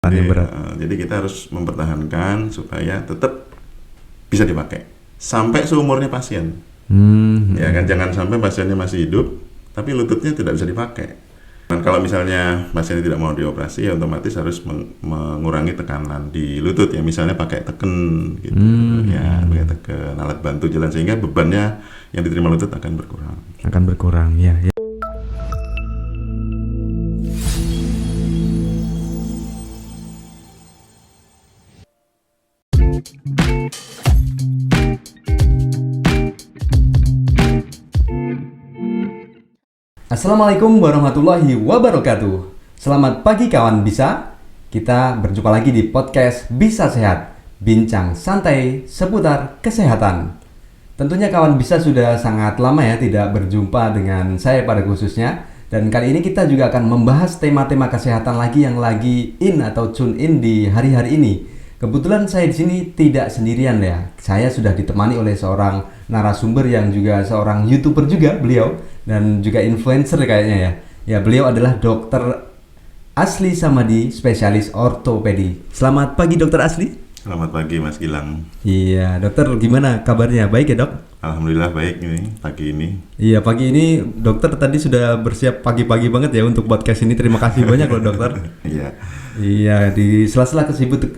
Yang berat. Jadi kita harus mempertahankan supaya tetap bisa dipakai sampai seumurnya pasien. Ya kan, jangan sampai pasiennya masih hidup tapi lututnya tidak bisa dipakai. Dan kalau misalnya pasiennya tidak mau dioperasi, ya otomatis harus mengurangi tekanan di lutut ya, misalnya pakai teken gitu. Ya, pakai teken, alat bantu jalan, sehingga bebannya yang diterima lutut akan berkurang. Akan berkurang, ya. Assalamualaikum warahmatullahi wabarakatuh. Selamat pagi kawan bisa. Kita berjumpa lagi di podcast Bisa Sehat, bincang santai seputar kesehatan. Tentunya kawan bisa sudah sangat lama ya tidak berjumpa dengan saya pada khususnya. Dan kali ini kita juga akan membahas tema-tema kesehatan lagi yang lagi in atau tune in di hari-hari ini. Kebetulan saya di sini tidak sendirian ya. Saya sudah ditemani oleh seorang narasumber yang juga seorang YouTuber juga beliau, dan juga influencer kayaknya ya. Ya, beliau adalah Dr. Asli Samadi, spesialis ortopedi. Selamat pagi Dr. Asli. Selamat pagi Mas Gilang. Iya, dokter gimana kabarnya? Baik ya, Dok? Alhamdulillah baik ini pagi ini. Iya, pagi ini dokter tadi sudah bersiap pagi-pagi banget ya untuk podcast ini. Terima kasih banyak loh, dokter. Iya. Iya, di sela-sela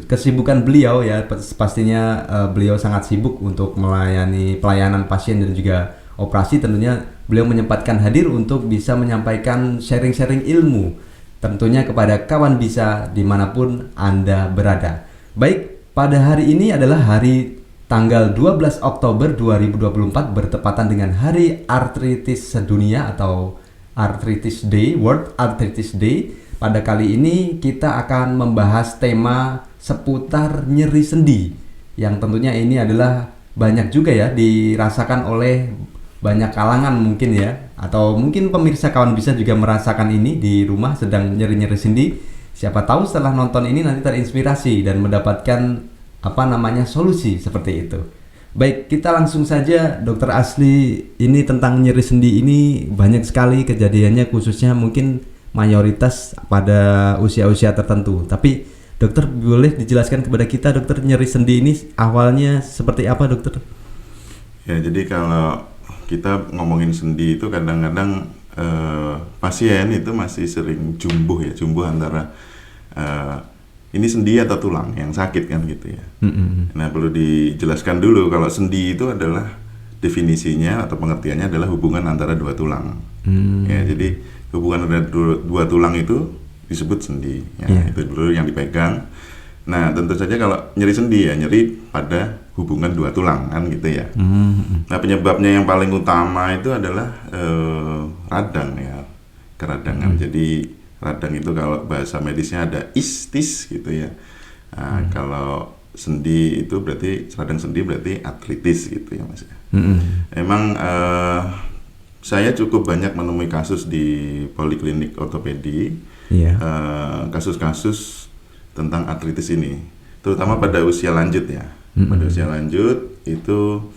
kesibukan beliau ya, pastinya beliau sangat sibuk untuk melayani pelayanan pasien dan juga operasi. Tentunya beliau menyempatkan hadir untuk bisa menyampaikan sharing-sharing ilmu tentunya kepada kawan bisa dimanapun Anda berada. Baik, pada hari ini adalah hari tanggal 12 Oktober 2024 bertepatan dengan Hari Artritis Sedunia atau Arthritis Day, World Arthritis Day. Pada kali ini kita akan membahas tema seputar nyeri sendi, yang tentunya ini adalah banyak juga ya dirasakan oleh banyak kalangan mungkin ya, atau mungkin pemirsa kawan bisa juga merasakan ini di rumah sedang nyeri-nyeri sendi. Siapa tahu setelah nonton ini nanti terinspirasi dan mendapatkan solusi seperti itu. Baik, kita langsung saja Dokter Asli. Ini tentang nyeri sendi ini banyak sekali kejadiannya, khususnya mungkin mayoritas pada usia-usia tertentu. Tapi dokter boleh dijelaskan kepada kita, dokter, nyeri sendi ini awalnya seperti apa, dokter? Ya, jadi kalau kita ngomongin sendi itu kadang-kadang pasien itu masih sering jumbuh antara ini sendi atau tulang yang sakit kan gitu ya. Nah, perlu dijelaskan dulu kalau sendi itu adalah definisinya atau pengertiannya adalah hubungan antara dua tulang. Ya, jadi hubungan antara dua tulang itu disebut sendi. Ya, itu dulu yang dipegang. Nah, tentu saja kalau nyeri sendi ya nyeri pada hubungan dua tulang kan gitu ya. Nah, penyebabnya yang paling utama itu adalah radang ya, keradangan. Jadi radang itu kalau bahasa medisnya ada istis gitu ya. Nah, kalau sendi itu berarti radang sendi berarti artritis gitu ya Mas. Emang saya cukup banyak menemui kasus di poliklinik ortopedi, kasus-kasus tentang artritis ini, terutama pada usia lanjut ya. Pada usia lanjut itu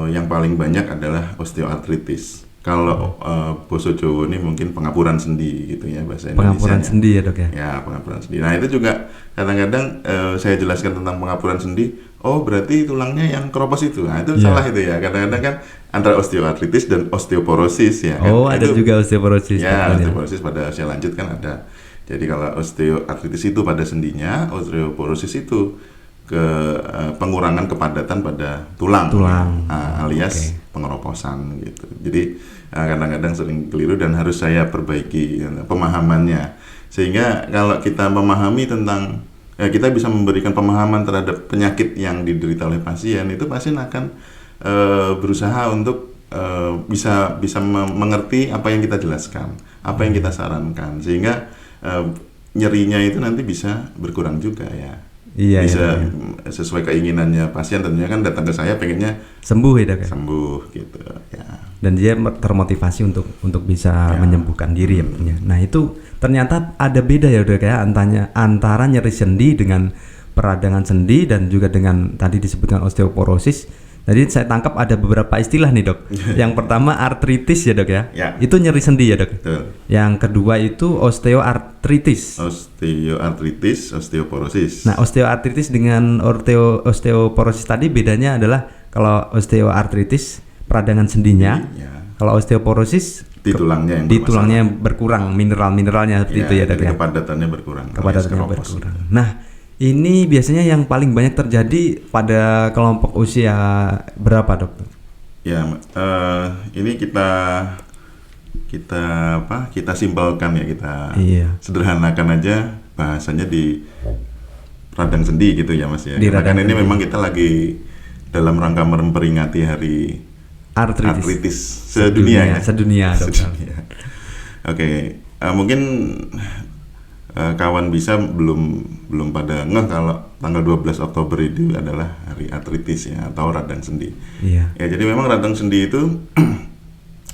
yang paling banyak adalah osteoartritis. Kalau Boso Jowo ini mungkin pengapuran sendi gitu ya bahasa Indonesia. Pengapuran sendi ya, Dok ya? Ya, pengapuran sendi. Nah, itu juga kadang-kadang saya jelaskan tentang pengapuran sendi. Oh, berarti tulangnya yang keropos itu. Nah, itu salah itu ya. Kadang-kadang kan antara osteoartritis dan osteoporosis ya. Oh, kan? ada itu, juga osteoporosis. Ya, osteoporosis pada usia lanjut kan ada. Jadi kalau osteoartritis itu pada sendinya, osteoporosis itu ke pengurangan kepadatan pada tulang. Alias pengeroposan gitu. Jadi kadang-kadang sering keliru dan harus saya perbaiki pemahamannya. Sehingga kalau kita memahami tentang kita bisa memberikan pemahaman terhadap penyakit yang diderita oleh pasien, itu pasien akan berusaha untuk bisa mengerti apa yang kita jelaskan, apa yang kita sarankan, sehingga nyerinya itu nanti bisa berkurang juga ya. Bisa sesuai keinginannya pasien. Tentunya kan datang ke saya pengennya sembuh ya, Dok? Sembuh gitu ya. Dan dia termotivasi untuk bisa menyembuhkan diri ya. Nah, itu ternyata ada beda ya, Dok ya, antara nyeri sendi dengan peradangan sendi dan juga dengan tadi disebutkan osteoporosis. Jadi saya tangkap ada beberapa istilah nih dok. Yang pertama artritis ya dok ya. Ya. Itu nyeri sendi ya dok. Betul. Yang kedua itu osteoartritis. Osteoartritis, osteoporosis. Nah osteoartritis dengan osteoporosis tadi bedanya adalah kalau osteoartritis peradangan sendinya. Ya. Kalau osteoporosis Di tulangnya yang di tulangnya yang berkurang mineralnya seperti itu ya dok jadi ya. kepadatannya berkurang. Kepadatannya alias keropos. berkurang. Nah, ini biasanya yang paling banyak terjadi pada kelompok usia berapa, dokter? Ya, ini kita simpelkan ya, kita sederhanakan aja bahasanya di radang sendi gitu ya Mas ya. Karena kan ini memang kita lagi dalam rangka memperingati hari artritis sedunia ya. Sedunia, dokter. Oke, mungkin kawan bisa belum pada ngeh kalau tanggal 12 Oktober itu adalah hari artritis ya, atau radang sendi. Iya. Ya, jadi memang radang sendi itu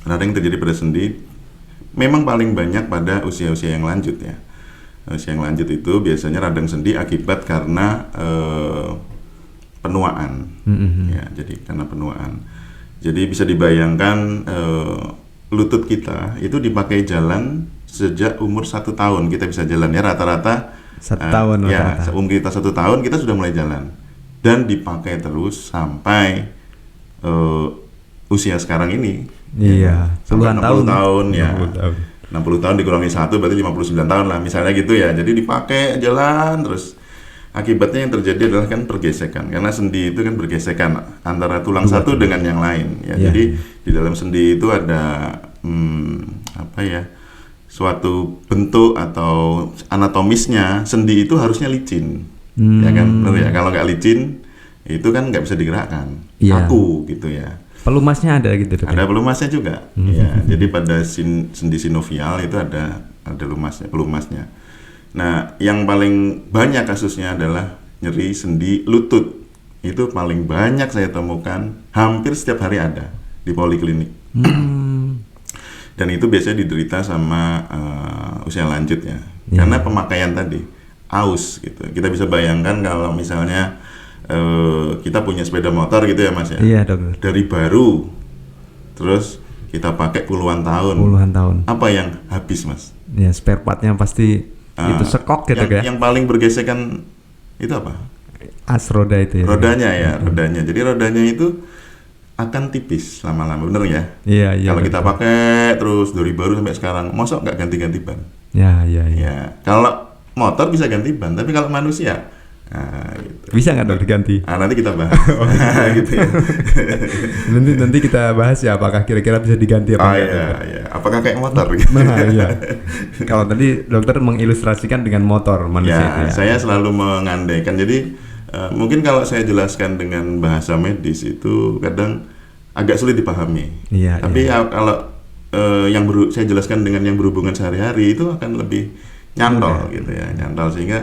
radang yang terjadi pada sendi memang paling banyak pada usia-usia yang lanjut ya. Usia yang lanjut itu biasanya radang sendi akibat karena penuaan. Ya, jadi karena penuaan. Jadi bisa dibayangkan lutut kita itu dipakai jalan sejak umur 1 tahun kita bisa jalan ya, rata-rata 1 tahun ya, umur kita 1 tahun kita sudah mulai jalan dan dipakai terus sampai usia sekarang ini. Iya, puluhan tahun ya. 60 tahun dikurangi 1 berarti 59 tahun lah misalnya gitu ya. Jadi dipakai jalan terus. Akibatnya yang terjadi adalah kan pergesekan, karena sendi itu kan bergesekan antara tulang satu dengan yang lain ya. Jadi di dalam sendi itu ada suatu bentuk atau anatomisnya sendi itu harusnya licin, ya kan, benar ya. Kalau nggak licin itu kan nggak bisa digerakkan, kaku gitu ya. Pelumasnya ada gitu, dok? Ada pelumasnya juga, ya. Jadi pada sendi sinovial itu ada pelumasnya. Nah, yang paling banyak kasusnya adalah nyeri sendi lutut. Itu paling banyak saya temukan, hampir setiap hari ada di poliklinik. Dan itu biasanya diderita sama usia lanjut ya. Karena pemakaian tadi, aus gitu. Kita bisa bayangkan kalau misalnya kita punya sepeda motor gitu ya Mas ya. Iya, dokter. Dari baru, terus kita pakai puluhan tahun. Apa yang habis Mas? Ya, spare partnya pasti itu sekok gitu ya. Yang paling bergesekan itu apa? As roda itu ya. Rodanya. Jadi rodanya itu akan tipis lama-lama, bener ya? Iya. Kalau kita pakai terus dari baru sampai sekarang, mosok nggak ganti-ganti ban? Iya. Kalau motor bisa ganti ban, tapi kalau manusia, gitu. Bisa nggak dok diganti? Nanti kita bahas. Gitu ya. nanti kita bahas ya, apakah kira-kira bisa diganti apa enggak? Iya. Apakah kayak motor? Nah, iya. Kalau tadi dokter mengilustrasikan dengan motor manusia itu ya. Saya selalu mengandaikan. Jadi mungkin kalau saya jelaskan dengan bahasa medis itu kadang agak sulit dipahami. Iya. Tapi kalau saya jelaskan dengan yang berhubungan sehari-hari itu akan lebih nyantol gitu ya, nyantol sehingga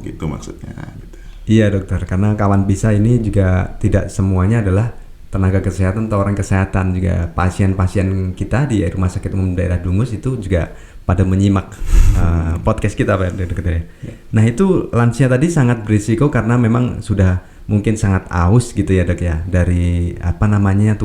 gitu maksudnya gitu. Iya dokter, karena kawan bisa ini juga tidak semuanya adalah tenaga kesehatan atau orang kesehatan, juga pasien-pasien kita di Rumah Sakit Umum Daerah Dungus itu juga pada menyimak podcast kita Pak dokter. Nah itu lansia tadi sangat berisiko karena memang sudah mungkin sangat aus gitu ya dok ya, dari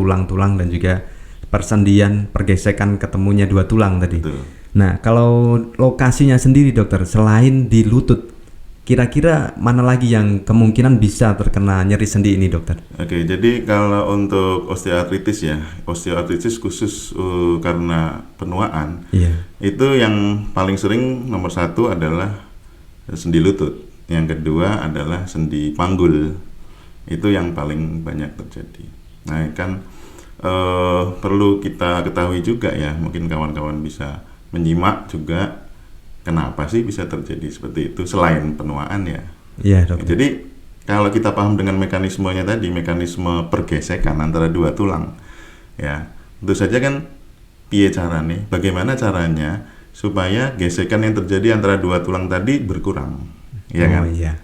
tulang-tulang dan juga persendian, pergesekan ketemunya 2 tulang tadi. Betul. Nah kalau lokasinya sendiri dokter, selain di lutut, kira-kira mana lagi yang kemungkinan bisa terkena nyeri sendi ini dokter? Oke, jadi kalau untuk osteoartritis khusus karena penuaan, itu yang paling sering nomor 1 adalah sendi lutut, yang kedua adalah sendi panggul, itu yang paling banyak terjadi. Nah kan perlu kita ketahui juga ya, mungkin kawan-kawan bisa menyimak juga kenapa sih bisa terjadi seperti itu selain penuaan ya. Iya dokter. Jadi kalau kita paham dengan mekanismenya tadi, mekanisme pergesekan antara 2 tulang, ya tentu saja kan bagaimana caranya supaya gesekan yang terjadi antara 2 tulang tadi berkurang, ya kan? Iya.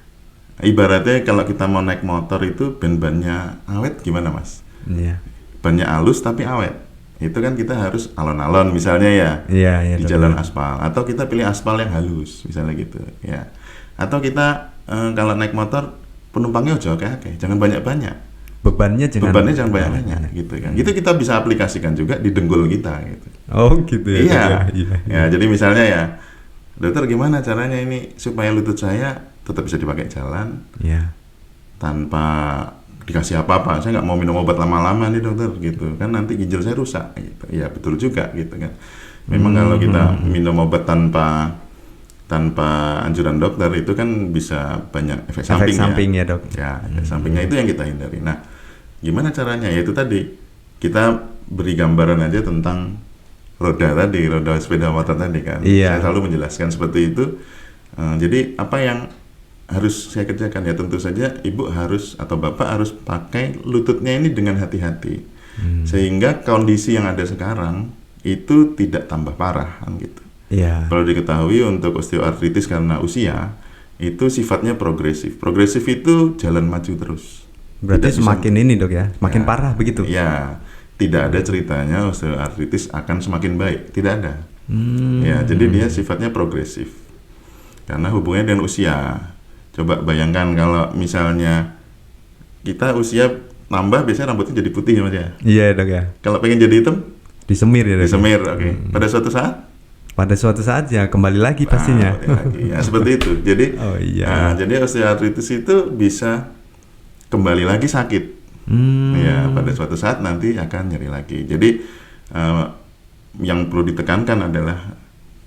Ibaratnya kalau kita mau naik motor itu ban-bannya awet gimana Mas? Iya. Bannya halus tapi awet. Itu kan kita harus alon-alon misalnya ya, di jalan aspal, atau kita pilih aspal yang halus misalnya gitu ya, atau kita kalau naik motor penumpangnya ojo akeh, jangan banyak-banyak bebannya jangan banyak gitu kan. Itu kita bisa aplikasikan juga di dengkul kita gitu. Oh gitu ya. Iya. Dok, ya. Ya, jadi misalnya ya, dokter gimana caranya ini supaya lutut saya tetap bisa dipakai jalan Iya. tanpa dikasih apa-apa. Saya nggak mau minum obat lama-lama nih dokter gitu kan, nanti ginjal saya rusak gitu. Ya betul juga gitu kan. Memang kalau kita minum obat tanpa anjuran dokter itu kan bisa banyak efek samping ya dok. ya efek sampingnya itu yang kita hindari. Nah, gimana caranya? Yaitu tadi kita beri gambaran aja tentang roda sepeda motor tadi kan. Iya. Saya selalu menjelaskan seperti itu. Jadi apa yang harus saya kerjakan ya, tentu saja ibu harus atau bapak harus pakai lututnya ini dengan hati-hati sehingga kondisi yang ada sekarang itu tidak tambah parah kan gitu. Iya. Perlu diketahui untuk osteoartritis karena usia itu sifatnya progresif. Progresif itu jalan maju terus. Berarti semakin ini dok ya, semakin Ya, parah begitu? Ya, tidak ada ceritanya osteoartritis akan semakin baik, tidak ada. Ya, jadi dia sifatnya progresif karena hubungannya dengan usia. Coba bayangkan kalau misalnya kita usia tambah, biasanya rambutnya jadi putih ya mas ya. Iya dok ya. Kalau pengen jadi hitam, Disemir ya dok. disemir, oke. Pada suatu saat Pada suatu saat ya kembali lagi pastinya. lagi. Ya, seperti itu. Jadi, Oh, iya. jadi osteoartritis itu bisa kembali lagi sakit. Ya, pada suatu saat nanti akan nyeri lagi. Jadi, yang perlu ditekankan adalah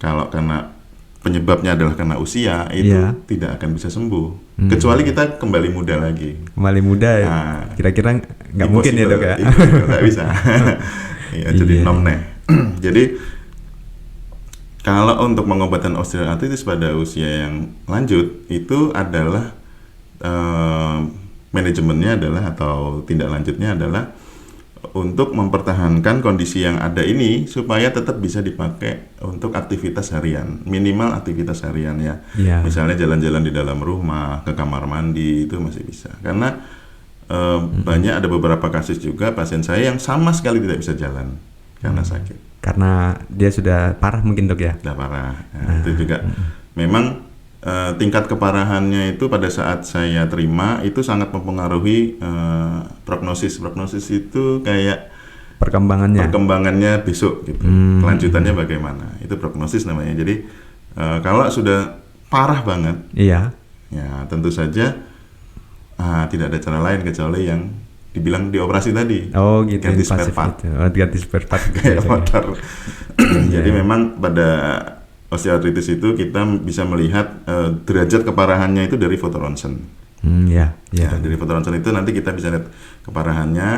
kalau karena penyebabnya adalah karena usia itu Iya. tidak akan bisa sembuh. Kecuali kita kembali muda lagi. Kembali muda ya. Nah, Kira-kira nggak mungkin ya dok ya. Nggak bisa. Ya, jadi Iya. nomneh. Jadi kalau untuk pengobatan osteoartritis pada usia yang lanjut itu adalah manajemennya adalah atau tindak lanjutnya adalah untuk mempertahankan kondisi yang ada ini supaya tetap bisa dipakai untuk aktivitas harian, minimal aktivitas harian ya. Iya. Misalnya jalan-jalan di dalam rumah, ke kamar mandi itu masih bisa. Karena banyak ada beberapa kasus juga pasien saya yang sama sekali tidak bisa jalan karena sakit. Karena dia sudah parah mungkin dok ya. Sudah parah. Nah, itu juga memang tingkat keparahannya itu pada saat saya terima itu sangat mempengaruhi prognosis. Prognosis itu kayak perkembangannya besok gitu. Kelanjutannya bagaimana? Itu prognosis namanya. Jadi kalau sudah parah banget, Iya. ya tentu saja tidak ada cara lain kecuali yang dibilang dioperasi tadi. Oh gitu. Ganti spare part. Ganti spare part. Kayak motor. Jadi memang pada osteoartritis itu kita bisa melihat derajat keparahannya itu dari foto ronsen. Ya. Ya, dari foto ronsen itu nanti kita bisa lihat keparahannya.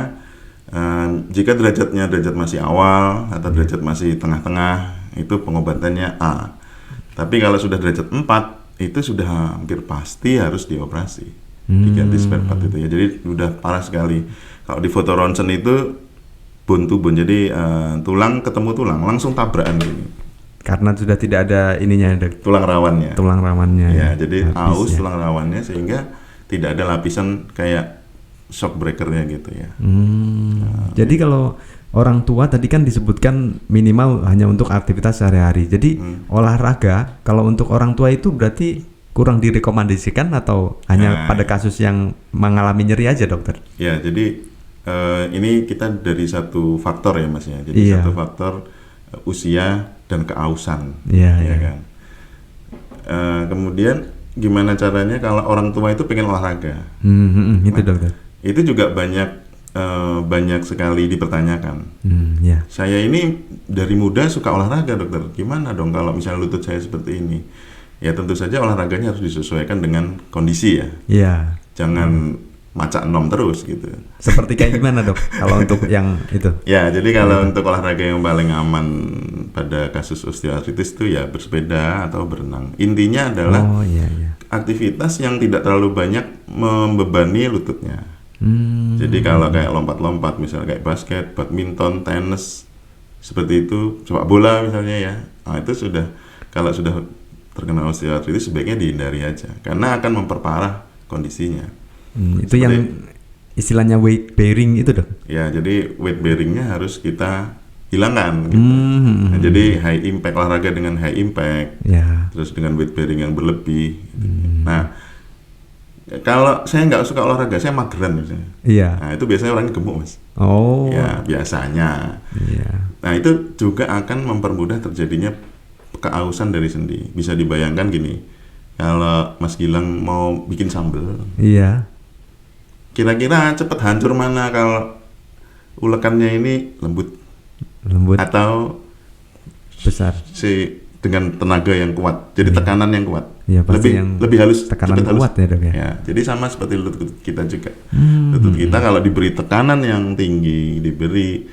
Jika derajat masih awal atau derajat masih tengah-tengah, itu pengobatannya A. Tapi kalau sudah derajat 4, itu sudah hampir pasti harus dioperasi. Diganti spare part itu ya. Jadi udah parah sekali. Kalau di foto ronsen itu bone to bone, jadi tulang ketemu tulang langsung tabrakan gini. Karena sudah tidak ada ininya dok. Tulang rawannya. Tulang rawannya. Ya, jadi aus habis, ya. tulang rawannya sehingga tidak ada lapisan kayak shock breakernya gitu ya. Jadi kalau orang tua tadi kan disebutkan minimal hanya untuk aktivitas sehari-hari. Jadi olahraga kalau untuk orang tua itu berarti kurang direkomendasikan atau hanya pada kasus yang mengalami nyeri aja dokter? Ya, jadi ini kita dari satu faktor ya mas ya. Jadi satu faktor usia dan keausan. Iya. Kan. Kemudian gimana caranya kalau orang tua itu pengen olahraga? Itu dokter. Itu juga banyak sekali dipertanyakan. Saya ini dari muda suka olahraga dokter. Gimana dong kalau misalnya lutut saya seperti ini? Ya tentu saja olahraganya harus disesuaikan dengan kondisi ya. Iya. Jangan macak nom terus gitu. Seperti kayak gimana dok? Kalau untuk yang itu? Ya jadi kalau untuk olahraga yang paling aman pada kasus osteoartritis itu ya bersepeda atau berenang. Intinya adalah aktivitas yang tidak terlalu banyak membebani lututnya. Jadi kalau kayak lompat-lompat misalnya kayak basket, badminton, tenis seperti itu, sepak bola misalnya ya. Nah, itu sudah kalau sudah terkena osteoartritis sebaiknya dihindari aja karena akan memperparah kondisinya. Itu yang istilahnya weight bearing itu dok? Ya, jadi weight bearingnya harus kita hilangkan gitu. Nah, jadi high impact olahraga dengan high impact, terus dengan weight bearing yang berlebih. Gitu. Nah, Kalau saya nggak suka olahraga, saya mageran misalnya. Iya. Nah, itu biasanya orangnya gemuk, Mas. Oh. Ya, biasanya. Iya. Nah, itu juga akan mempermudah terjadinya keausan dari sendi. Bisa dibayangkan gini, kalau Mas Gilang mau bikin sambal, Iya. kira-kira cepet hancur mana kalau ulekannya ini lembut Lembut atau besar. dengan tenaga yang kuat, jadi tekanan yang kuat. Iya, pasti lebih yang lebih halus, tekanan cepet halus. kuat ya, Dok ya. Ya, jadi sama seperti lutut kita juga. Lutut kita kalau diberi tekanan yang tinggi, diberi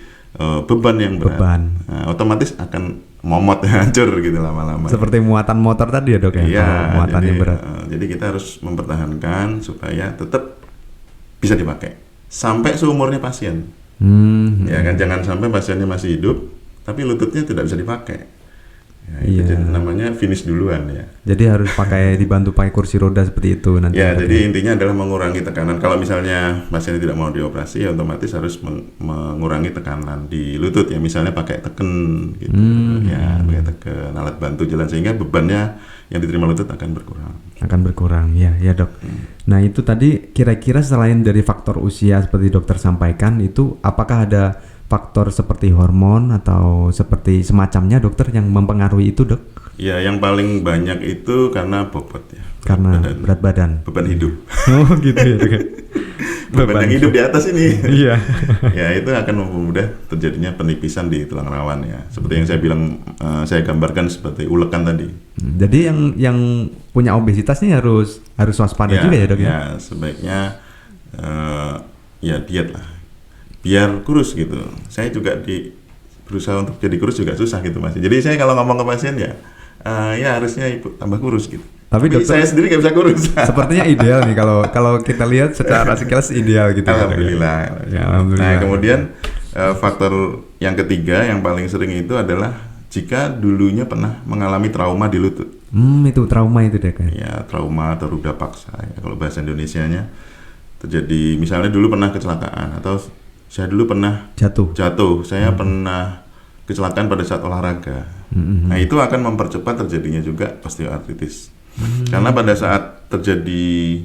beban yang berat, nah, otomatis akan momot hancur gitu lama-lama. Seperti muatan motor tadi ya, Dok ya. Iya, Kalau muatannya jadi, berat. Jadi kita harus mempertahankan supaya tetap bisa dipakai sampai seumurnya pasien. Ya kan, jangan sampai pasiennya masih hidup tapi lututnya tidak bisa dipakai. Ya, itu namanya finish duluan ya. Jadi harus dibantu pakai kursi roda seperti itu nanti. Ya, jadi intinya adalah mengurangi tekanan. Kalau misalnya pasiennya tidak mau dioperasi, ya otomatis harus mengurangi tekanan di lutut ya. Misalnya pakai teken gitu. Ya, pakai teken, alat bantu jalan sehingga bebannya yang diterima lutut akan berkurang. Akan berkurang, ya Dok. Nah, itu tadi kira-kira selain dari faktor usia seperti dokter sampaikan, itu apakah ada faktor seperti hormon atau seperti semacamnya dokter yang mempengaruhi itu, Dok? Ya, yang paling banyak itu karena bobot ya. Karena berat badan. Beban hidup. Oh, gitu ya, Dok. Beban yang hidup di atas ini. Iya. Ya, itu akan mempermudah terjadinya penipisan di tulang rawan ya. Seperti yang saya bilang, saya gambarkan seperti ulekan tadi. Jadi yang punya obesitas ini harus waspada juga ya, Dok ya? Ya, sebaiknya ya diet lah. Biar kurus gitu. Saya juga berusaha untuk jadi kurus juga susah gitu, Mas. Jadi saya kalau ngomong ke pasien ya harusnya ibu tambah kurus gitu. Tapi dokter, saya sendiri nggak bisa kurus. Sepertinya ideal nih kalau kita lihat secara sekilas ideal gitu. Alhamdulillah. Ya, alhamdulillah. Nah, kemudian faktor yang ketiga yang paling sering itu adalah jika dulunya pernah mengalami trauma di lutut. Itu trauma itu deh kan? Ya, trauma atau ruda paksa ya, kalau bahasa Indonesianya terjadi. Misalnya dulu pernah kecelakaan atau saya dulu pernah jatuh. Saya pernah kecelakaan pada saat olahraga. Nah, itu akan mempercepat terjadinya juga osteoartritis. Karena pada saat terjadi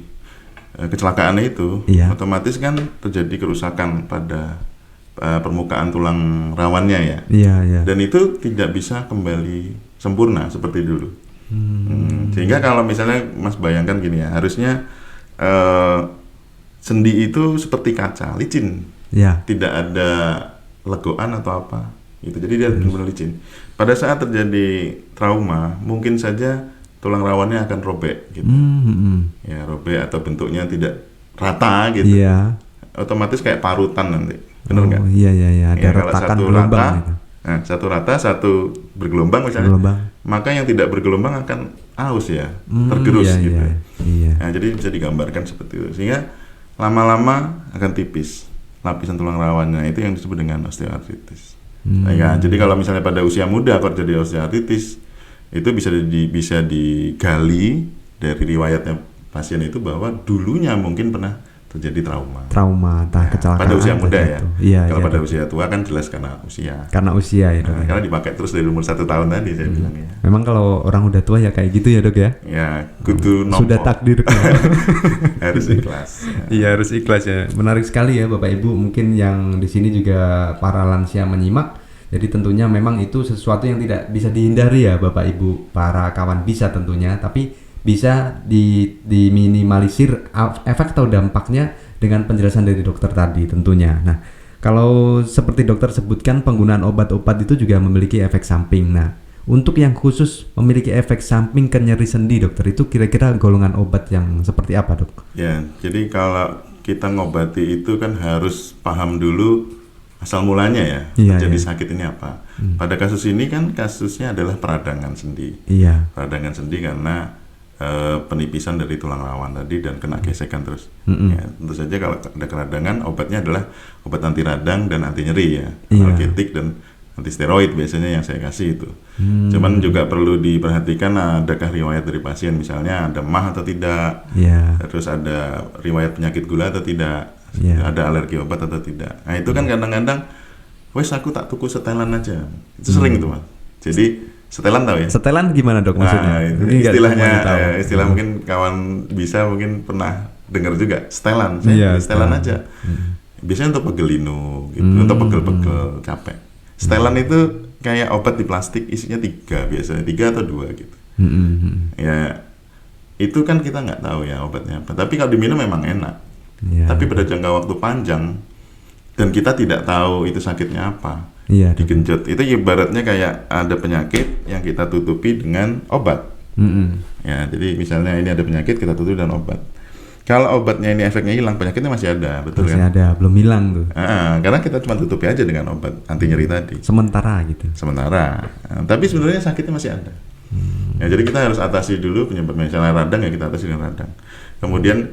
kecelakaan itu, otomatis kan terjadi kerusakan pada permukaan tulang rawannya ya. Dan itu tidak bisa kembali sempurna seperti dulu. Sehingga kalau misalnya Mas bayangkan gini ya, harusnya sendi itu seperti kaca, licin. Tidak ada legoan atau apa gitu. Jadi dia benar-benar licin. Pada saat terjadi trauma, mungkin saja tulang rawannya akan robek gitu. Ya, robek atau bentuknya tidak rata gitu. Otomatis kayak parutan nanti. Benar nggak? Iya. Ada Ya, retakan gelombang gitu. Nah, satu rata, satu bergelombang misalnya. Maka yang tidak bergelombang akan aus ya, tergerus gitu. Nah, jadi bisa digambarkan seperti itu. Sehingga lama-lama akan tipis lapisan tulang rawannya, itu yang disebut dengan osteoartritis. Ya, jadi kalau misalnya pada usia muda kalau terjadi osteoartritis, itu bisa digali dari riwayatnya pasien itu bahwa dulunya mungkin pernah terjadi trauma, kecelakaan pada usia muda ya. Kalau pada betul. usia tua kan jelas karena usia. Ya, Dok. Karena dipakai terus dari umur 1 tahun tadi saya bilang ya. Memang kalau orang udah tua ya kayak gitu ya, Dok ya. Ya, kudu nomor. Sudah takdirnya. Harus ikhlas. Iya, harus ikhlas ya. Menarik sekali ya Bapak Ibu. Mungkin yang di sini juga para lansia menyimak. Jadi tentunya memang itu sesuatu yang tidak bisa dihindari ya Bapak Ibu, para kawan bisa tentunya, tapi bisa diminimalisir efek atau dampaknya dengan penjelasan dari dokter tadi tentunya. Nah, kalau seperti dokter sebutkan penggunaan obat-obat itu juga memiliki efek samping. Nah, untuk yang khusus memiliki efek samping ke nyeri sendi dokter, itu kira-kira golongan obat yang seperti apa, Dok? Ya, jadi kalau kita ngobati itu kan harus paham dulu asal mulanya ya, jadi sakit ini apa. Pada kasus ini kan kasusnya adalah peradangan sendi. Peradangan sendi karena penipisan dari tulang rawan tadi dan kena gesekan terus. Ya, tentu saja kalau ada keradangan, obatnya adalah obat anti radang dan anti nyeri ya, analgetik dan anti steroid biasanya yang saya kasih itu. Cuman juga perlu diperhatikan adakah riwayat dari pasien, misalnya ada mah atau tidak, terus ada riwayat penyakit gula atau tidak, ada alergi obat atau tidak. Nah itu kan kadang-kadang, wes aku tak tuku setelan aja, itu sering itu Mas. Jadi setelan tahu ya? Setelan gimana Dok maksudnya? Nah, itu istilah mungkin kawan bisa mungkin pernah dengar juga setelan, saya Iya, beli setelan setelan. aja. Biasanya untuk pegel-linu gitu, untuk pegel-pegel capek. Setelan itu kayak obat di plastik, isinya 3 biasanya, 3 atau 2 gitu. Ya itu kan kita nggak tahu ya obatnya apa. Tapi kalau diminum memang enak. Iya. Tapi pada jangka waktu panjang dan kita tidak tahu itu sakitnya apa, Iya, Dok. digenjot. Itu ibaratnya kayak ada penyakit yang kita tutupi dengan obat. Ya, jadi misalnya ini ada penyakit kita tutupi dengan obat. Kalau obatnya ini efeknya hilang, penyakitnya masih ada, betul Masih kan? ada, belum hilang tuh. Karena kita cuma tutupi aja dengan obat anti nyeri tadi. Sementara gitu. Sementara, tapi sebenarnya sakitnya masih ada. Ya, jadi kita harus atasi dulu penyebabnya. Misalnya radang ya kita atasi dengan radang. Kemudian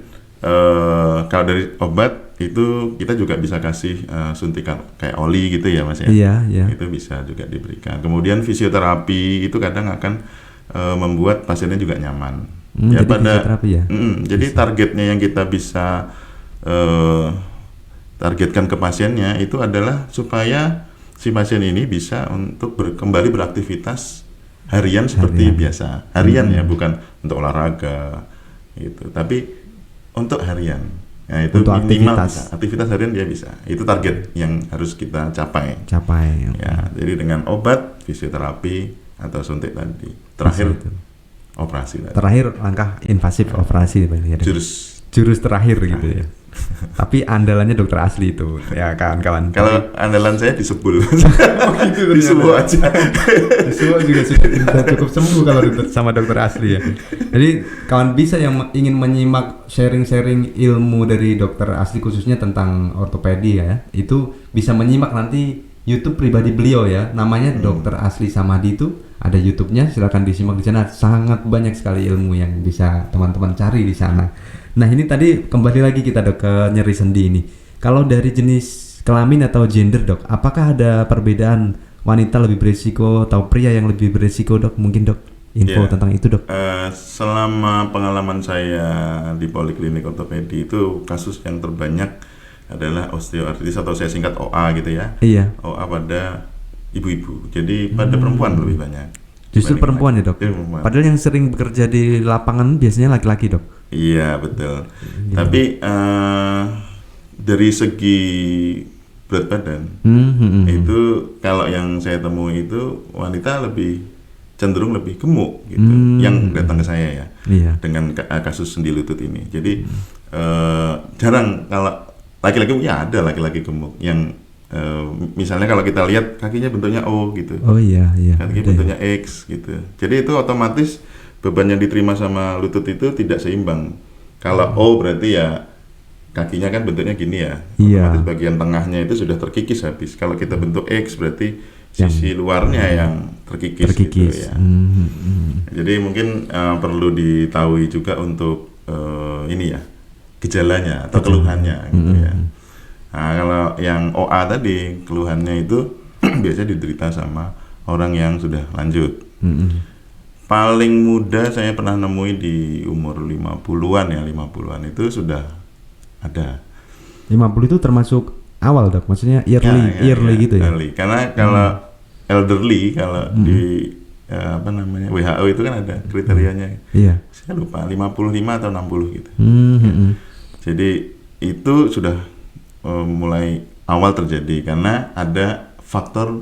kalau dari obat itu kita juga bisa kasih suntikan kayak oli gitu ya Mas ya. Iya. Itu bisa juga diberikan. Kemudian fisioterapi itu kadang akan membuat pasiennya juga nyaman. Ya jadi fisioterapi ya? Jadi targetnya yang kita bisa targetkan ke pasiennya itu adalah supaya si pasien ini bisa untuk kembali beraktivitas harian seperti biasa. Harian ya, bukan untuk olahraga gitu, tapi untuk harian. Nah, itu Untuk minimal aktivitas. aktivitas harian dia bisa. Itu target yang harus kita capai. Ya, jadi dengan obat, fisioterapi atau suntik tadi. Terakhir operasi tadi. Terakhir langkah invasif operasi ya. Jurus terakhir gitu ya. Tapi andalannya dokter Asli itu ya kawan-kawan. Kalau andalan saya disebul. gitu, disebul aja. Disebul juga sudah cukup sembuh kalau sama dokter Asli ya. Jadi kawan bisa yang ingin menyimak sharing-sharing ilmu dari dokter Asli khususnya tentang ortopedi ya, itu bisa menyimak nanti YouTube pribadi beliau ya, namanya Dokter Asli Samadi. Itu ada YouTube-nya, silakan disimak di sana. Sangat banyak sekali ilmu yang bisa teman-teman cari di sana. Nah, ini tadi kembali lagi kita Dok ke nyeri sendi ini. Kalau dari jenis kelamin atau gender Dok, apakah ada perbedaan wanita lebih beresiko atau pria yang lebih beresiko Dok? Mungkin Dok info tentang itu Dok. Selama pengalaman saya di poliklinik ortopedi itu kasus yang terbanyak adalah osteoartritis atau saya singkat OA gitu ya. Iya. OA pada ibu-ibu. Jadi pada perempuan lebih banyak. Justru perempuan ya Dok. Perempuan. Padahal yang sering bekerja di lapangan biasanya laki-laki Dok. Iya betul. Tapi dari segi berat badan itu kalau yang saya temui itu wanita cenderung lebih gemuk gitu. Yang datang ke saya ya. Iya. Dengan kasus sendi lutut ini. Jadi jarang kalau laki-laki ya ada laki-laki gemuk yang misalnya kalau kita lihat kakinya bentuknya O gitu. Oh iya. Kakinya bentuknya X gitu. Jadi itu otomatis beban yang diterima sama lutut itu tidak seimbang. Kalau O berarti ya kakinya kan bentuknya gini ya. Otomatis bagian tengahnya itu sudah terkikis habis. Kalau kita bentuk X berarti sisi luarnya yang terkikis. Gitu ya. Jadi mungkin perlu diketahui juga untuk ini ya, gejalanya atau keluhannya gitu ya. Nah, kalau yang OA tadi keluhannya itu biasanya diderita sama orang yang sudah lanjut. Paling muda saya pernah nemui di umur 50-an ya, 50-an itu sudah ada. 50 itu termasuk awal Dok, maksudnya early gitu ya. Early. Karena kalau elderly kalau di WHO itu kan ada kriterianya. Iya. Saya lupa 55 atau 60 gitu. Jadi itu sudah mulai awal terjadi karena ada faktor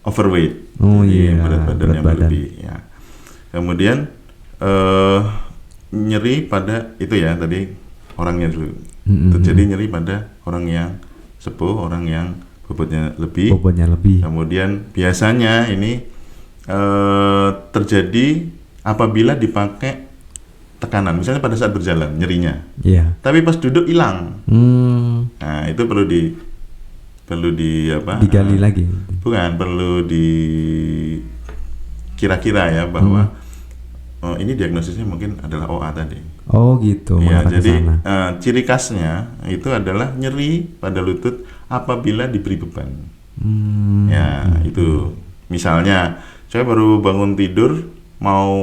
overweight. Jadi berat badan yang berlebih ya. Kemudian nyeri pada itu ya tadi orangnya dulu. Terjadi nyeri pada orang yang sepuh, orang yang bobotnya lebih. Kemudian biasanya ini terjadi apabila dipakai tekanan, misalnya pada saat berjalan nyerinya. Iya. Tapi pas duduk hilang. Nah, itu perlu digali lagi. Bukan, perlu kira-kira ya bahwa ini diagnosisnya mungkin adalah OA tadi. Oh gitu. Ya, jadi ciri khasnya itu adalah nyeri pada lutut apabila diberi beban. Ya, itu. Misalnya saya baru bangun tidur mau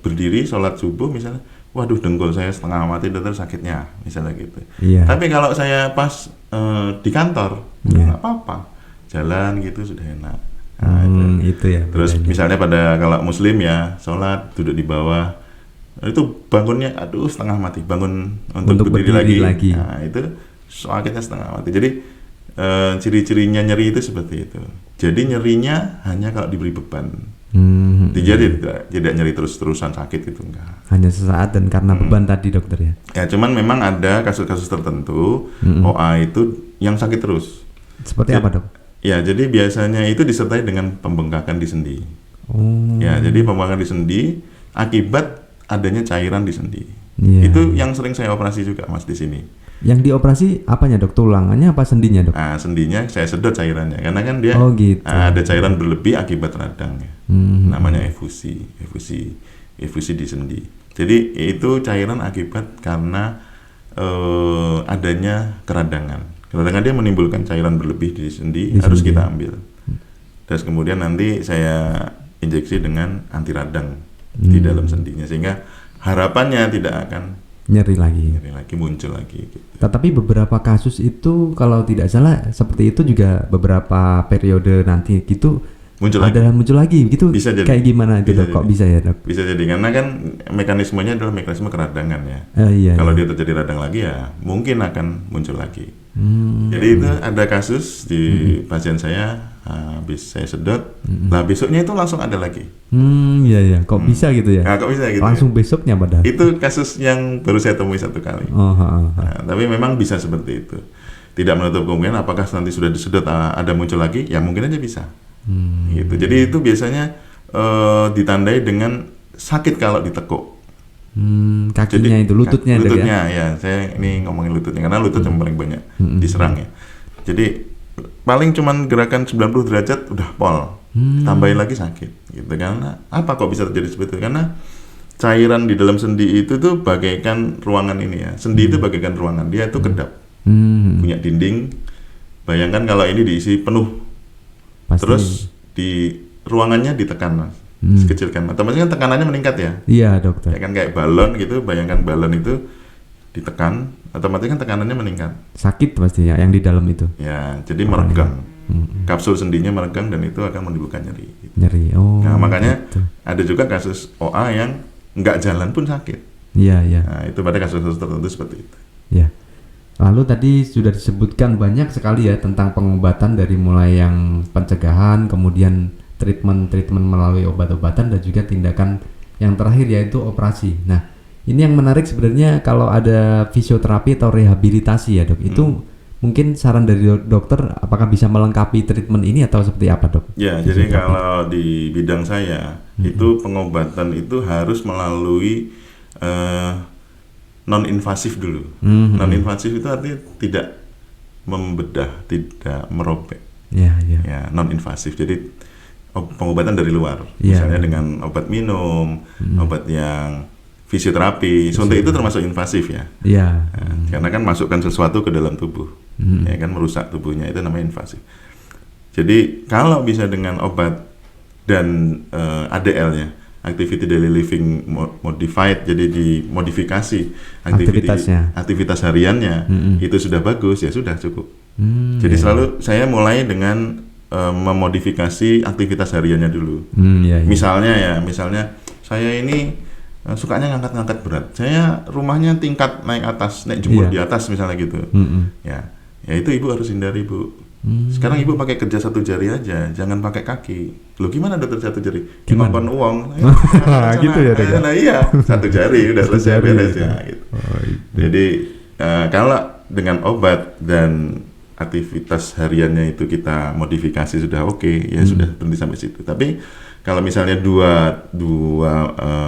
berdiri sholat subuh misalnya, waduh dengkul saya setengah mati dokter sakitnya misalnya gitu. Tapi kalau saya pas di kantor nggak apa-apa, jalan gitu sudah enak. Nah, itu ya. Terus misalnya kalau muslim ya sholat duduk di bawah Itu bangunnya aduh setengah mati, bangun untuk berdiri berdiri lagi. lagi. Nah, itu sakitnya setengah mati. Jadi ciri-cirinya nyeri itu seperti itu. Jadi nyerinya hanya kalau diberi beban. Jadi tidak nyeri terus-terusan sakit gitu enggak. Hanya sesaat dan karena beban tadi dokter ya. Ya cuman memang ada kasus-kasus tertentu OA itu yang sakit terus. Seperti apa dok? Ya jadi biasanya itu disertai dengan pembengkakan di sendi. Ya jadi pembengkakan di sendi akibat adanya cairan di sendi. Itu yang sering saya operasi juga mas di sini. Yang dioperasi apanya dok? Tulangannya apa sendinya dok? Nah, sendinya saya sedot cairannya karena kan dia gitu. ada cairan berlebih akibat radang ya. Namanya efusi di sendi. Jadi itu cairan akibat karena adanya keradangan. Keradangan dia menimbulkan cairan berlebih di sendi, harus kita ambil. Terus kemudian nanti saya injeksi dengan anti radang di dalam sendinya sehingga harapannya tidak akan nyeri lagi muncul lagi gitu. Tetapi beberapa kasus itu kalau tidak salah seperti itu juga beberapa periode nanti gitu muncul lagi gitu. Bisa jadi. Kayak gimana gitu kok bisa ya dok? Bisa jadi karena kan mekanismenya adalah mekanisme keradangan ya. Kalau dia terjadi radang lagi ya mungkin akan muncul lagi. Jadi itu ada kasus di pasien saya habis saya sedot, lah besoknya itu langsung ada lagi. Iya kok bisa gitu ya? Nah, kok bisa gitu? Langsung besoknya padahal. Itu kasus yang baru saya temui 1 kali. Nah, tapi memang bisa seperti itu. Tidak menutup kemungkinan apakah nanti sudah disedot ada muncul lagi, ya mungkin aja bisa. Gitu. Jadi itu biasanya ditandai dengan sakit kalau ditekuk. Kakinya itu lututnya ya saya ini ngomongin lututnya karena lutut yang paling banyak diserang ya. Jadi paling cuman gerakan 90 derajat udah pol, tambahin lagi sakit gitu. Karena apa kok bisa terjadi seperti itu? Karena cairan di dalam sendi itu tuh bagaikan ruangan ini ya. Sendi itu bagaikan ruangan, dia itu kedap, punya dinding. Bayangkan kalau ini diisi penuh. Pasti. Terus di ruangannya ditekan mas, sekecilkan, otomatis kan tekanannya meningkat ya. Iya dokter. Ya kan kayak balon gitu, bayangkan balon itu ditekan, otomatis kan tekanannya meningkat. Sakit pasti ya yang di dalam itu. Ya, jadi meregang. Kapsul sendinya meregang dan itu akan menimbulkan nyeri. Gitu. Nyeri. Nah makanya gitu. Ada juga kasus OA yang nggak jalan pun sakit. Iya. Nah itu pada kasus-kasus tertentu seperti itu. Ya. Lalu tadi sudah disebutkan banyak sekali ya tentang pengobatan dari mulai yang pencegahan, kemudian treatment melalui obat-obatan dan juga tindakan yang terakhir yaitu operasi. Nah, ini yang menarik sebenarnya kalau ada fisioterapi atau rehabilitasi ya dok, itu mungkin saran dari dokter apakah bisa melengkapi treatment ini atau seperti apa dok? Ya, jadi kalau di bidang saya itu pengobatan itu harus melalui non-invasif dulu. Non-invasif itu artinya tidak membedah, tidak merobek. Ya, non-invasif. Jadi pengobatan dari luar, misalnya dengan obat minum, obat yang fisioterapi. Suntik itu termasuk invasif ya. Karena kan masukkan sesuatu ke dalam tubuh, ya kan merusak tubuhnya, itu namanya invasif. Jadi kalau bisa dengan obat dan ADL-nya, Activity Daily Living Modified, jadi dimodifikasi aktivitas hariannya, itu sudah bagus, ya sudah cukup. Jadi selalu saya mulai dengan memodifikasi aktivitas hariannya dulu. Misalnya saya ini sukanya ngangkat-ngangkat berat. Saya rumahnya tingkat naik atas, naik jemur di atas misalnya gitu. Ya itu ibu harus hindari bu. Sekarang ibu pakai kerja 1 jari aja, jangan pakai kaki. Loh gimana dokter 1 jari? Ngomong uang. Gitu ya dok. Nah iya, 1 jari udah selesai beres ya. Gitu. Jadi kalau dengan obat dan aktivitas hariannya itu kita modifikasi sudah oke, ya sudah berhenti sampai situ. Tapi kalau misalnya dua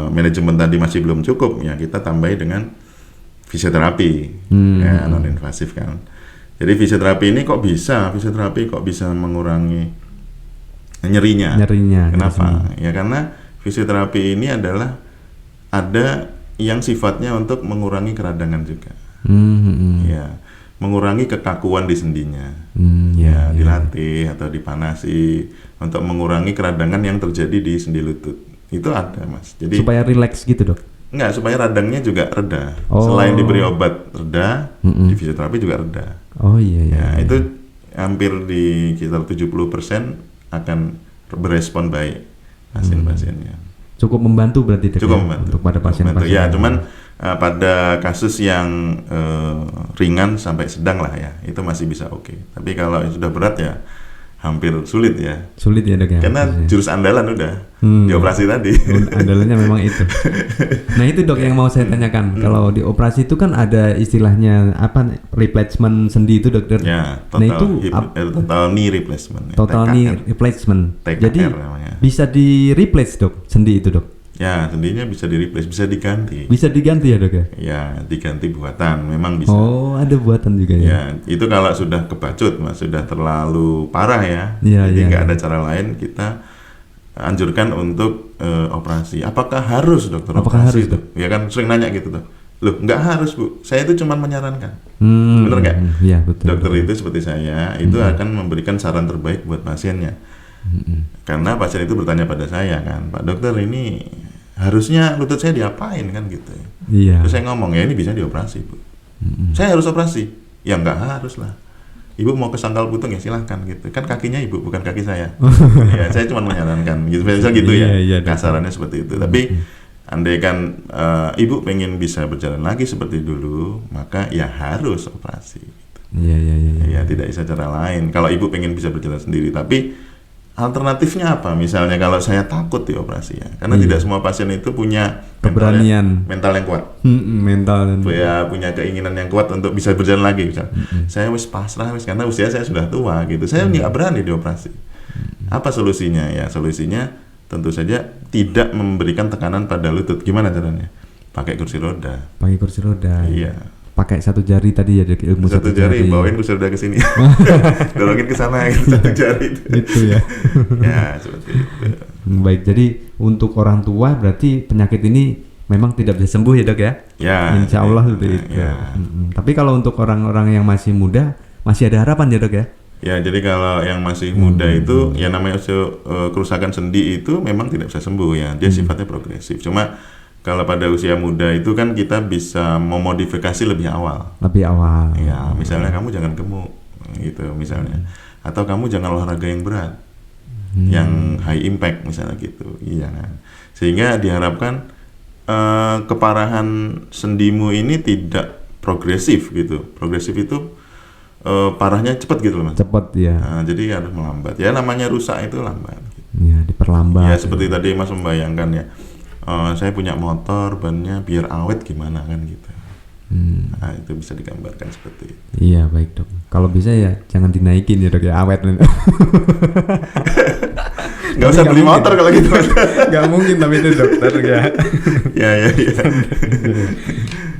manajemen tadi masih belum cukup, ya kita tambahi dengan fisioterapi, ya non invasif kan. Jadi fisioterapi ini kok bisa mengurangi nyerinya. Kenapa? Ya karena fisioterapi ini adalah ada yang sifatnya untuk mengurangi keradangan juga. Ya, mengurangi kekakuan di sendinya. Dilatih atau dipanasi untuk mengurangi keradangan yang terjadi di sendi lutut. Itu ada, Mas. Jadi supaya rileks gitu, Dok. Enggak, supaya radangnya juga reda. Selain diberi obat reda, di fisioterapi juga reda. Itu hampir di sekitar 70% akan berespon baik pasien-pasiennya. cukup membantu berarti Dok, Cukup ya, membantu. untuk pada pasien-pasien. Ya, cuman pada kasus yang ringan sampai sedang lah ya, itu masih bisa oke. Tapi kalau yang sudah berat ya hampir sulit ya. Sulit ya Dok ya. Karena maksudnya. jurus andalan udah di operasi tadi. Andalannya memang itu. Nah itu Dok yang mau saya tanyakan. Kalau di operasi itu kan ada istilahnya apa, replacement sendi itu Dokter. Ya, Nah itu total knee replacement. total TKR. knee replacement. TKR Jadi namanya. bisa di replace Dok sendi itu Dok. Ya, sendinya bisa di replace, bisa diganti. Bisa diganti ya Dok ya. Ya, diganti buatan, memang bisa. Oh ada buatan juga ya. Ya, itu kalau sudah kebacut, Mas, sudah terlalu parah ya. Iya, Jadi iya, nggak iya. ada cara lain, kita anjurkan untuk operasi. Apakah harus dokter Apakah operasi harus, itu? Ya kan sering nanya gitu tuh. Loh, nggak harus Bu. Saya itu cuma menyarankan. Bener nggak? Iya betul. Dokter betul. itu seperti saya, itu akan memberikan saran terbaik buat pasiennya. Karena pasien itu bertanya pada saya kan, Pak Dokter ini harusnya lutut saya diapain kan gitu. Iya. Terus saya ngomong ya ini bisa dioperasi Bu. Saya harus operasi? Ya nggak harus lah. Ibu mau ke sangkal putung ya silahkan gitu. Kan kakinya ibu bukan kaki saya. Ya saya cuma menyarankan gitu. Misal gitu ya. Iya, Kasarannya seperti itu. Tapi andaikan ibu pengen bisa berjalan lagi seperti dulu, maka ya harus operasi. Gitu. Iya. Ya tidak bisa cara lain. Kalau ibu pengen bisa berjalan sendiri, tapi alternatifnya apa? Misalnya kalau saya takut dioperasi ya, karena tidak semua pasien itu punya Keberanian. mental yang kuat. Mental dan Ya punya keinginan yang kuat untuk bisa berjalan lagi. Misal, saya wis pasrah wis karena usia saya sudah tua gitu. Saya nggak berani dioperasi. Apa solusinya? Ya solusinya tentu saja tidak memberikan tekanan pada lutut. Gimana caranya? Pakai kursi roda. pakai kursi roda. Iya. Pakai satu jari tadi ya Dok, ilmu Satu jari bawain kursi roda ke sini. Dorongin ke sana gitu, satu jari itu. Gitu ya. Ya seperti itu. Baik, jadi untuk orang tua berarti penyakit ini memang tidak bisa sembuh ya Dok ya? Ya. Insya Allah seperti itu. Ya. Tapi kalau untuk orang-orang yang masih muda masih ada harapan ya Dok ya? Ya, jadi kalau yang masih muda itu, ya namanya kerusakan sendi itu memang tidak bisa sembuh ya. Dia sifatnya progresif. Cuma kalau pada usia muda itu kan kita bisa memodifikasi lebih awal. Lebih awal. Ya, misalnya kamu jangan gemuk, gitu misalnya. Atau kamu jangan olahraga yang berat, yang high impact misalnya gitu. Iya kan. Sehingga diharapkan keparahan sendimu ini tidak progresif gitu. Progresif itu parahnya cepat gitu loh Mas. Cepat ya. Nah, jadi harus melambat. Ya namanya rusak itu lambat. Ya, diperlambat. Ya seperti tadi Mas membayangkan ya. Saya punya motor, bannya biar awet gimana kan gitu. Nah, itu bisa digambarkan seperti itu. Iya baik Dok. Kalau bisa ya jangan dinaikin ya Dok ya, awet. Nggak usah beli motor kalau gitu. Gak mungkin tapi itu dokter ya. Ya.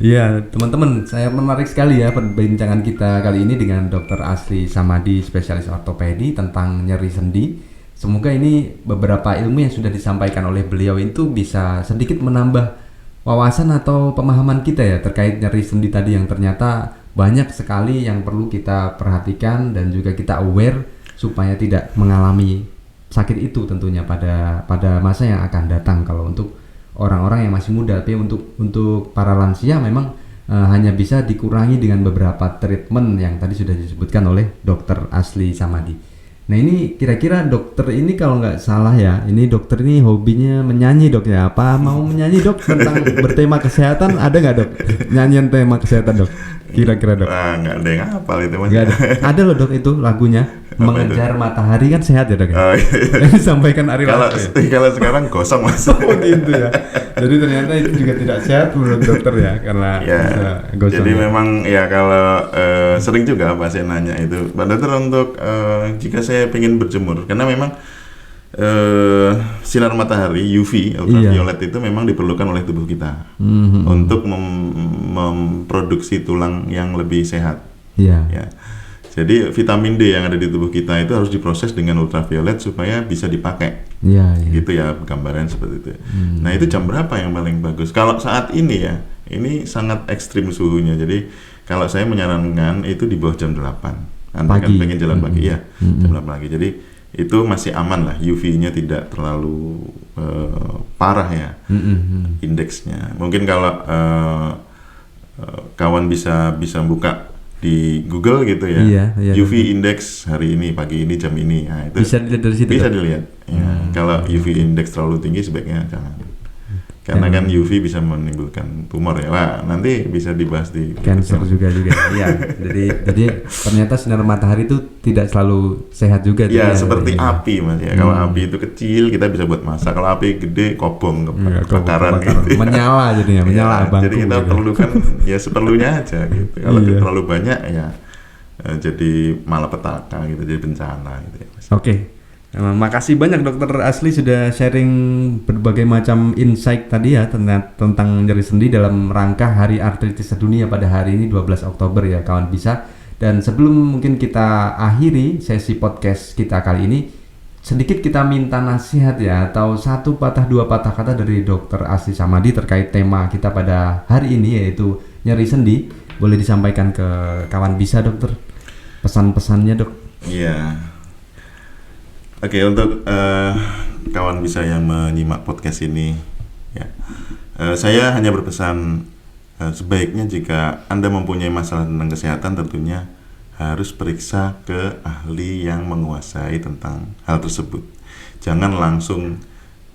Iya teman-teman, saya menarik sekali ya perbincangan kita kali ini dengan Dr. Asli Samadi, spesialis ortopedi tentang nyeri sendi. Semoga ini beberapa ilmu yang sudah disampaikan oleh beliau itu bisa sedikit menambah wawasan atau pemahaman kita ya terkait nyeri sendi tadi yang ternyata banyak sekali yang perlu kita perhatikan dan juga kita aware supaya tidak mengalami sakit itu tentunya pada masa yang akan datang kalau untuk orang-orang yang masih muda. Tapi untuk para lansia memang hanya bisa dikurangi dengan beberapa treatment yang tadi sudah disebutkan oleh Dr. Asli Samadi. Nah ini kira-kira dokter ini kalau nggak salah ya, ini dokter ini hobinya menyanyi Dok ya? Apa mau menyanyi Dok tentang bertema kesehatan, ada nggak Dok? Nyanyian tema kesehatan Dok? Kira-kira Dok? Nggak ada yang hafal itu Mas. Nggak ada. Ada loh Dok itu lagunya. Mengejar matahari kan sehat ya Dok ya? Oh, iya. Yang disampaikan Ari Kalau Lasso ya? kalau sekarang gosong Mas. Oh gitu ya. Jadi ternyata itu juga tidak sehat menurut dokter ya, karena Ya, bisa gosong. jadi ya. memang ya kalau sering juga pasien nanya itu, Pak Dokter untuk jika saya ingin berjemur, karena memang sinar matahari UV ultraviolet itu memang diperlukan oleh tubuh kita untuk memproduksi tulang yang lebih sehat. Iya. Ya. Jadi vitamin D yang ada di tubuh kita itu harus diproses dengan ultraviolet supaya bisa dipakai. Iya. Gitu ya gambaran seperti itu. Nah itu jam berapa yang paling bagus? Kalau saat ini ya, ini sangat ekstrim suhunya. Jadi kalau saya menyarankan itu di bawah jam 8. Anda kan pengen jalan pagi ya, jam 8 pagi. Jadi itu masih aman lah, UV-nya tidak terlalu parah ya, indeksnya. Mungkin kalau kawan bisa buka di Google gitu ya, Iya, UV index hari ini pagi ini jam ini, nah, itu Bisa dilihat dari situ. bisa Dok? dilihat. Ya, kalau UV index terlalu tinggi sebaiknya jangan. karena kan UV bisa menimbulkan tumor ya. Wah, nanti bisa dibahas di cancer juga ya. Jadi ternyata sinar matahari itu tidak selalu sehat juga. Ya, seperti api Mas ya. Kalau api itu kecil kita bisa buat masak. Kalau api gede kobong kebakaran gitu. Menyala jadinya, menyala bangku. Jadi kita gitu. perlukan ya seperlunya aja gitu. Kalau terlalu banyak ya jadi malapetaka gitu, jadi bencana gitu ya Mas. Oke. Makasih banyak Dokter Asli sudah sharing berbagai macam insight tadi ya tentang nyeri sendi dalam rangka Hari Artritis Sedunia pada hari ini 12 Oktober ya kawan bisa. Dan sebelum mungkin kita akhiri sesi podcast kita kali ini, sedikit kita minta nasihat ya atau satu patah dua patah kata dari Dokter Asli Samadi terkait tema kita pada hari ini yaitu nyeri sendi. Boleh disampaikan ke kawan bisa Dokter pesan-pesannya Dok? Iya. Oke, untuk kawan bisa yang menyimak podcast ini, ya, saya hanya berpesan sebaiknya jika Anda mempunyai masalah tentang kesehatan, tentunya harus periksa ke ahli yang menguasai tentang hal tersebut. Jangan langsung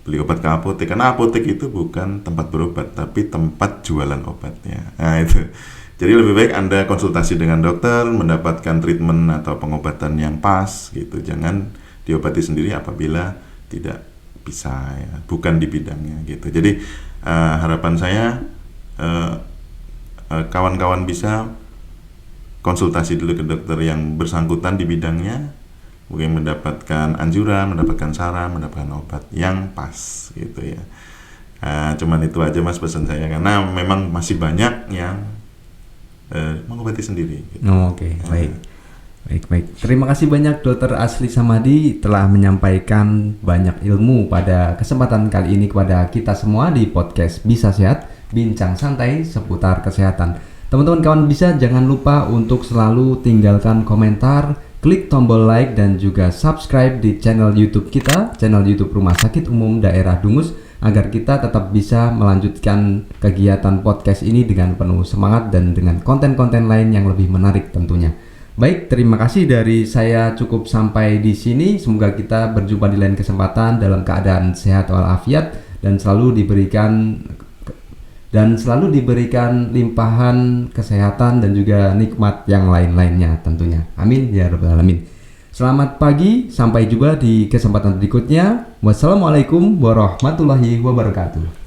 beli obat ke apotek, karena apotek itu bukan tempat berobat, tapi tempat jualan obatnya. Nah itu. Jadi lebih baik Anda konsultasi dengan dokter, mendapatkan treatment atau pengobatan yang pas, gitu. Jangan diobati sendiri apabila tidak bisa ya, bukan di bidangnya gitu. Jadi harapan saya kawan-kawan bisa konsultasi dulu ke dokter yang bersangkutan di bidangnya, mungkin mendapatkan anjuran, mendapatkan saran, mendapatkan obat yang pas gitu ya. Cuman itu aja Mas pesan saya, karena memang masih banyak yang mengobati sendiri gitu. Oke, baik. Terima kasih banyak Dokter Asli Samadi telah menyampaikan banyak ilmu pada kesempatan kali ini kepada kita semua di podcast Bisa Sehat, bincang santai seputar kesehatan. Teman-teman kawan bisa jangan lupa untuk selalu tinggalkan komentar, klik tombol like dan juga subscribe di channel YouTube kita, channel YouTube Rumah Sakit Umum Daerah Dungus, agar kita tetap bisa melanjutkan kegiatan podcast ini dengan penuh semangat dan dengan konten-konten lain yang lebih menarik tentunya. Baik, terima kasih dari saya cukup sampai di sini. Semoga kita berjumpa di lain kesempatan dalam keadaan sehat walafiat dan selalu diberikan limpahan kesehatan dan juga nikmat yang lain-lainnya tentunya. Amin ya rabbal alamin. Selamat pagi, sampai jumpa di kesempatan berikutnya. Wassalamualaikum warahmatullahi wabarakatuh.